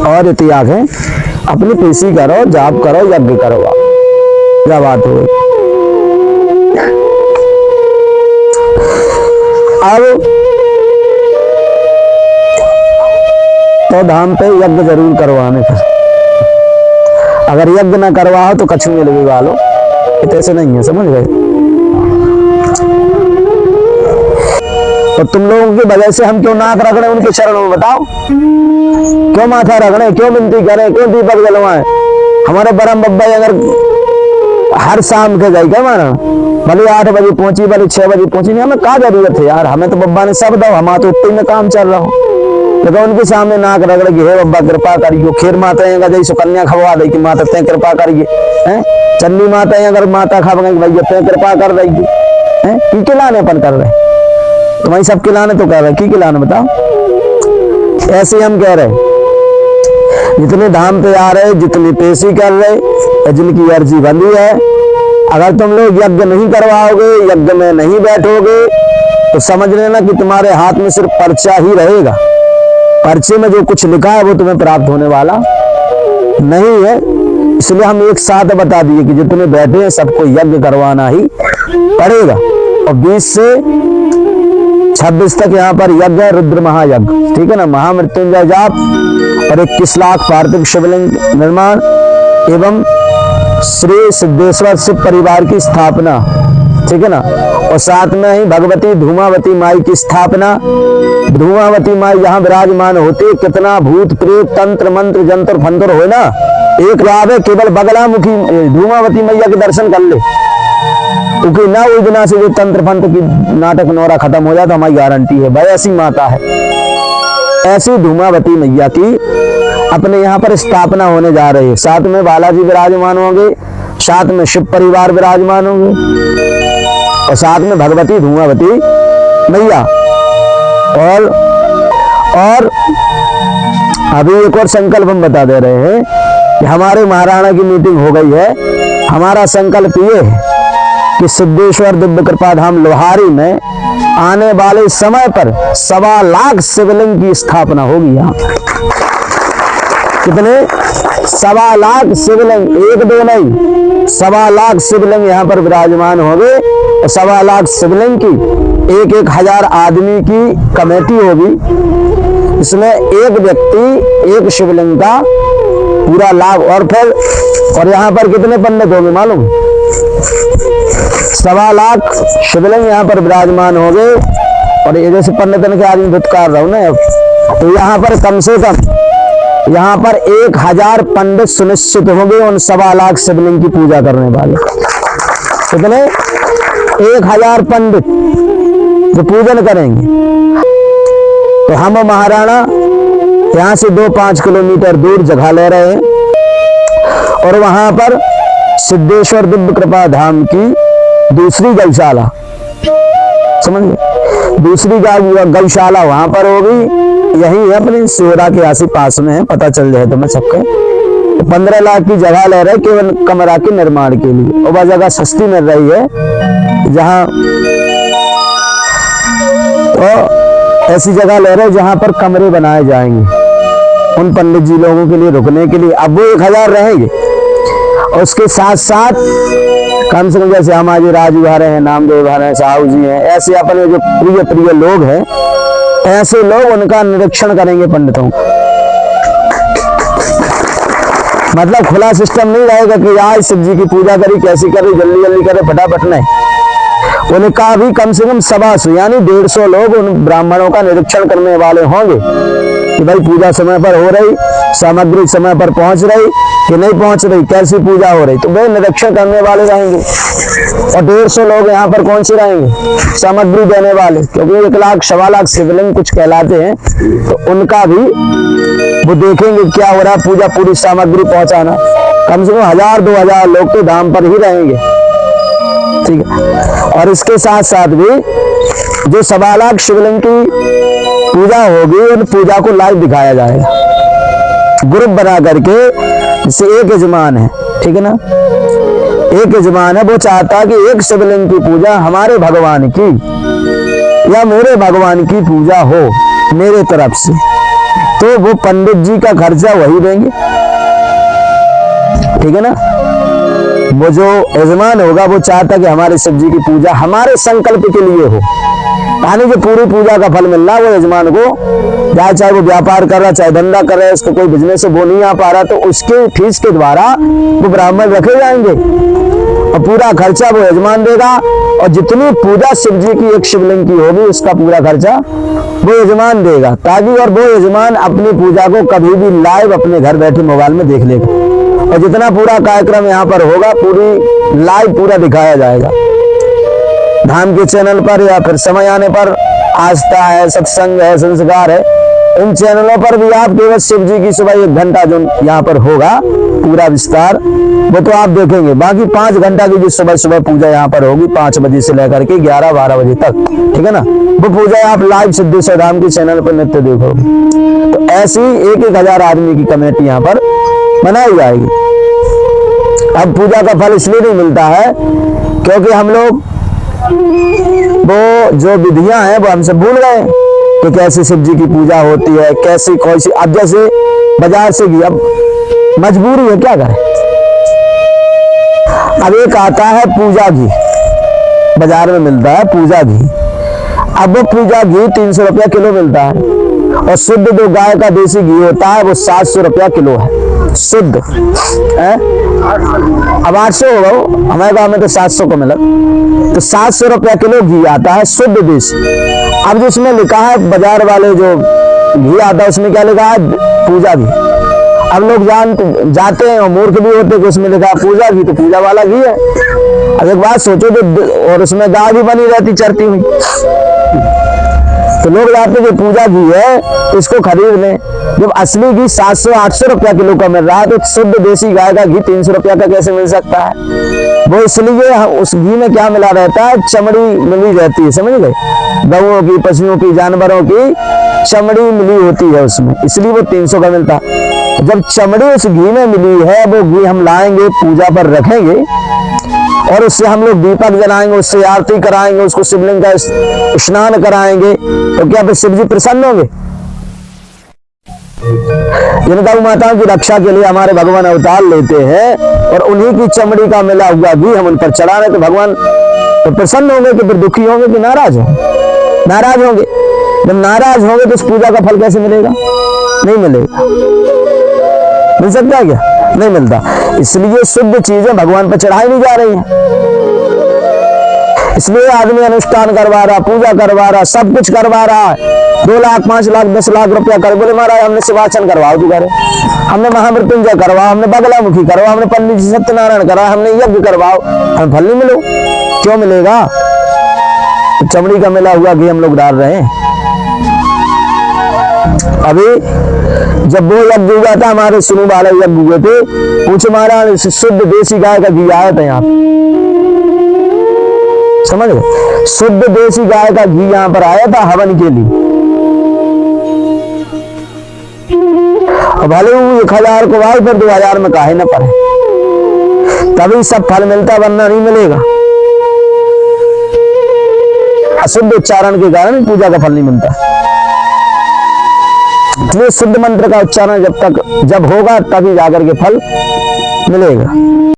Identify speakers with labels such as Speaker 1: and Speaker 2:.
Speaker 1: और ये त्याग है, अपनी पेशी करो, जाप करो, यज्ञ करो, क्या बात हो गई। अब तो धाम पे यज्ञ जरूर करवाने का, अगर यज्ञ ना करवाओ तो कछु मिल भी वालो, ऐसे नहीं है, समझ गए। तो तुम लोगों की वजह से हम क्यों नाक रख रहे हैं उनके चरणों में, बताओ क्यों माथा रख रहे हैं, क्यों विनती करें, क्यों दीपक जलवाएं। हमारे परम बब्बा अगर हर शाम के जाए क्या माना, भले 8 बजे पहुंची, भले 6 बजे पहुंची, नहीं हमें क्या जरूरत है यार, हमें तो बब्बा ने सब दो, हमारा तो उतने में काम चल रहा हो। लेकिन उनके सामने नाक रगड़ के हे बब्बा कृपा करियो, खीर माता जैसे सुकन्या खवा दे कि माता ते कृपा करिए, हैं चन्नी माता अगर माता खा गई भैया ते कृपा कर रही है, की खिलाने अपन कर रहे, तुम्हारी सब खिलाने तो कर रहे, की खिलाने बताओ। ऐसे हम कह रहे जितने धाम पे आ रहे, जितनी पेशी कर रहे, जिनकी अर्जी बंदी है, अगर तुम लोग यज्ञ नहीं करवाओगे, यज्ञ में नहीं बैठोगे, तो समझ लेना कि तुम्हारे हाथ में सिर्फ पर्चा ही रहेगा, पर्चे में जो कुछ लिखा है वो तुम्हें प्राप्त होने वाला नहीं है। इसलिए हम एक साथ बता दिए कि जितने बैठे हैं सबको यज्ञ करवाना ही पड़ेगा। और 20 से 26 तक यहाँ पर यज्ञ है, रुद्र महायज्ञ, ठीक है ना, महामृत्युंजय जाप और 21 लाख पार्थिव शिवलिंग निर्माण एवं श्री सिद्धेश्वर शिव परिवार की स्थापना, ठीक है ना। और साथ में ही भगवती धूमावती माई की स्थापना। धूमावती माई जहाँ विराजमान होती, कितना भूत प्रेत तंत्र मंत्र जंतर फंतर हो ना, एक आवे केवल बगलामुखी धूमावती मैया के दर्शन कर ले, क्योंकि ना उस दिना से जो तंत्र फंत्र की नाटक नौरा खत्म हो जाए तो हमारी गारंटी है भाई, ऐसी माता है। ऐसी धूमावती मैया की अपने यहाँ पर स्थापना होने जा रही है। साथ में बालाजी विराजमान होंगे, साथ में शिव परिवार विराजमान होंगे और साथ में भगवती धूमावती मैया। और अभी एक और संकल्प हम बता दे रहे हैं कि हमारे महाराणा की मीटिंग हो गई है। हमारा संकल्प ये है कि सिद्धेश्वर दिव्य कृपा धाम लोहारी में आने वाले समय पर 1.25 लाख शिवलिंग की स्थापना होगी। यहाँ कितने 1.25 लाख शिवलिंग, एक दो नहीं, 1.25 लाख शिवलिंग यहाँ पर विराजमान होंगे। और 1.25 लाख शिवलिंग की 1,000 आदमी की कमेटी होगी। इसमें एक व्यक्ति एक शिवलिंग का पूरा लाभ। और यहाँ पर कितने पंडित होंगे मालूम, 1.25 लाख शिवलिंग यहाँ पर विराजमान होंगे। और ये जैसे पंडितन के आदमी भुतकार रहा हूं ना, तो यहाँ पर कम से कम यहाँ पर 1,000 पंडित सुनिश्चित होंगे उन 1.25 लाख शिवलिंग की पूजा करने वाले। कितने 1,000 पंडित जो पूजन करेंगे। तो हम महाराणा यहाँ से 2-5 किलोमीटर दूर जगह ले रहे हैं और वहां पर सिद्धेश्वर दिव्य कृपा धाम की दूसरी गौशाला, समझ गए, दूसरी गौशाला वहां पर होगी। यही है अपनी सेवरा के आस पास में है, पता चल जाए तुम्हें सबके। 15 लाख की जगह ले रहे केवल कमरा के निर्माण के लिए। और वह जगह सस्ती मिल रही है, जहां तो ऐसी जगह ले रहे जहां पर कमरे बनाए जाएंगे उन पंडित जी लोगों के लिए रुकने के लिए। अब वो 1,000 रहेंगे और उसके साथ साथ कम से कम जैसे हमारे राजू हरे हैं, नामदेव हरे हैं, साहू जी हैं, ऐसे अपने जो प्रिय प्रिय लोग हैं, ऐसे लोग उनका निरीक्षण करेंगे पंडितों का। मतलब खुला सिस्टम नहीं रहेगा कि आज शिव जी की पूजा करी, कैसी करी, जल्दी जल्दी करे, फटाफट नहीं। उनका भी कम से कम 125 यानी 150 लोग उन ब्राह्मणों का निरीक्षण करने वाले होंगे कि भाई पूजा समय पर हो रही, सामग्री समय पर पहुंच रही कि नहीं पहुंच रही, कैसी पूजा हो रही, तो वे निरीक्षण करने वाले रहेंगे। और 150 लोग यहाँ पर कौन से रहेंगे, सामग्री देने वाले, क्योंकि 1 लाख 1.25 लाख शिवलिंग कुछ कहलाते हैं, तो उनका भी वो देखेंगे क्या हो रहा है, पूजा पूरी सामग्री पहुंचाना। कम से कम 1,000-2,000 लोग तो धाम पर ही रहेंगे, ठीक है। और इसके साथ साथ भी जो 1.25 लाख शिवलिंग की पूजा होगी, उन पूजा को लाइव दिखाया जाएगा ग्रुप बना करके। जैसे एक यजमान है, ठीक है ना, एक यजमान है, वो चाहता है कि एक शिवलिंग की पूजा हमारे भगवान की या मेरे भगवान की पूजा हो मेरे तरफ से, तो वो पंडित जी का खर्चा वही देंगे, ठीक है ना। वो जो यजमान होगा वो चाहता कि हमारे शिव जी की पूजा हमारे संकल्प के लिए हो, यानी जो पूरी पूजा का फल मिल रहा है वो यजमान को, चाहे वो व्यापार कर रहा चाहे धंधा कर रहा है, उसको कोई बिजनेस से वो नहीं आ पा रहा तो उसके फीस के द्वारा वो ब्राह्मण रखे जाएंगे और पूरा खर्चा वो यजमान देगा। और जितनी पूजा शिव जी की एक शिवलिंग की होगी उसका पूरा खर्चा वो यजमान देगा, ताकि और वो यजमान अपनी पूजा को कभी भी लाइव अपने घर बैठे मोबाइल में देख लेगा। और जितना पूरा कार्यक्रम यहाँ पर होगा पूरी लाइव पूरा दिखाया जाएगा धाम के चैनल पर, या फिर समय आने पर आस्था है, सत्संग है, संस्कार है, इन चैनलों पर भी आप केवल शिव जी की सुबह 1 घंटा जो यहाँ पर होगा पूरा विस्तार वो तो आप देखेंगे। बाकी 5 घंटा की जो सुबह सुबह पूजा यहाँ पर होगी 5 बजे से लेकर के 11-12 बजे तक, ठीक है ना, वो पूजा आप लाइव सिद्धेश्वर धाम के चैनल पर नित्य देखोगे। तो ऐसी 1,000 आदमी की कमेटी यहाँ पर बनाई जाएगी। अब पूजा का फल इसलिए नहीं मिलता है क्योंकि हम लोग वो जो विधियां हैं वो हमसे भूल गए कि कैसे शिव जी की पूजा होती है, कैसी कौन सी। अब जैसे बाजार से घी, अब मजबूरी है क्या करें, अब एक आता है पूजा घी, बाजार में मिलता है पूजा घी। अब वो पूजा घी 300 रुपया किलो मिलता है और शुद्ध जो गाय का देसी घी होता है वो 700 रुपया किलो है शुद्ध है। अब 800 होगा, हमारे गाँव में तो 700 को मिला, तो 700 रुपया किलो घी आता है शुद्ध देसी। अब जिसमें लिखा है बाजार वाले जो घी आता है उसमें क्या लिखा है, पूजा घी। अब लोग जाते हैं और मूर्ख भी होते हैं कि उसमें लिखा है पूजा घी, तो पूजा वाला घी है। अब एक बात सोचो तो, और उसमें गाय भी बनी रहती चरती हुई, तो लोग जाते हैं कि पूजा घी है इसको खरीद लें। जब असली घी 700-800 रुपया किलो का मिल रहा है तो शुद्ध देसी गाय का घी 300 रुपया का कैसे मिल सकता है। वो इसलिए उस घी में क्या मिला रहता है, चमड़ी मिली रहती है, समझ गए, गौओं की, पशुओं की, जानवरों की चमड़ी मिली होती है उसमें, इसलिए वो 300 का मिलता है। जब चमड़ी उस घी में मिली है वो घी हम लाएंगे पूजा पर रखेंगे और उससे हम लोग दीपक जलाएंगे, उससे आरती कराएंगे, उसको शिवलिंग का स्नान कराएंगे, तो क्या फिर शिव जी प्रसन्न होंगे। जिनका माताओं की रक्षा के लिए हमारे भगवान अवतार लेते हैं और उन्हीं की चमड़ी का मिला हुआ घी हम उन पर चढ़ा रहे, तो भगवान तो प्रसन्न होंगे कि फिर दुखी होंगे कि नाराज होंगे। नाराज होंगे, जब नाराज होंगे तो उस पूजा का फल कैसे मिलेगा, नहीं मिलेगा। मिल सकता है क्या, नहीं मिलता। इसलिए शुद्ध चीजें भगवान पर चढ़ाई नहीं जा रही हैं, इसलिए आदमी अनुष्ठान करवा रहा, पूजा करवा रहा, सब कुछ करवा रहा है, 2 लाख 5 लाख 10 लाख रुपया कर, बोले महाराज हमने शिवाचन करवाओ, तू करे, हमने महामृत्युंजय करवाओ, हमने बगलामुखी करवाओ, हमने पंडित जी सत्यनारायण करा, हमने यज्ञ करवाओ, हमें फल नहीं मिलो। क्यों मिलेगा, तो चमड़ी का मिला हुआ घी हम लोग डाल रहे हैं। अभी जब वो यज्ञ हुआ था, हमारे सुनू वाले यज्ञ हुए थे, पूछे महाराज शुद्ध देसी गाय का घी आया था यहाँ पे, समझ गए, शुद्ध देसी गाय का घी यहाँ पर आया था हवन के लिए। भले वो 1000 को भाई पर 2000 में काहे न पड़े, तभी सब फल मिलता, वरना नहीं मिलेगा। अशुद्ध उच्चारण के कारण पूजा का फल नहीं मिलता। इसलिए शुद्ध मंत्र का उच्चारण जब होगा तभी जाकर के फल मिलेगा।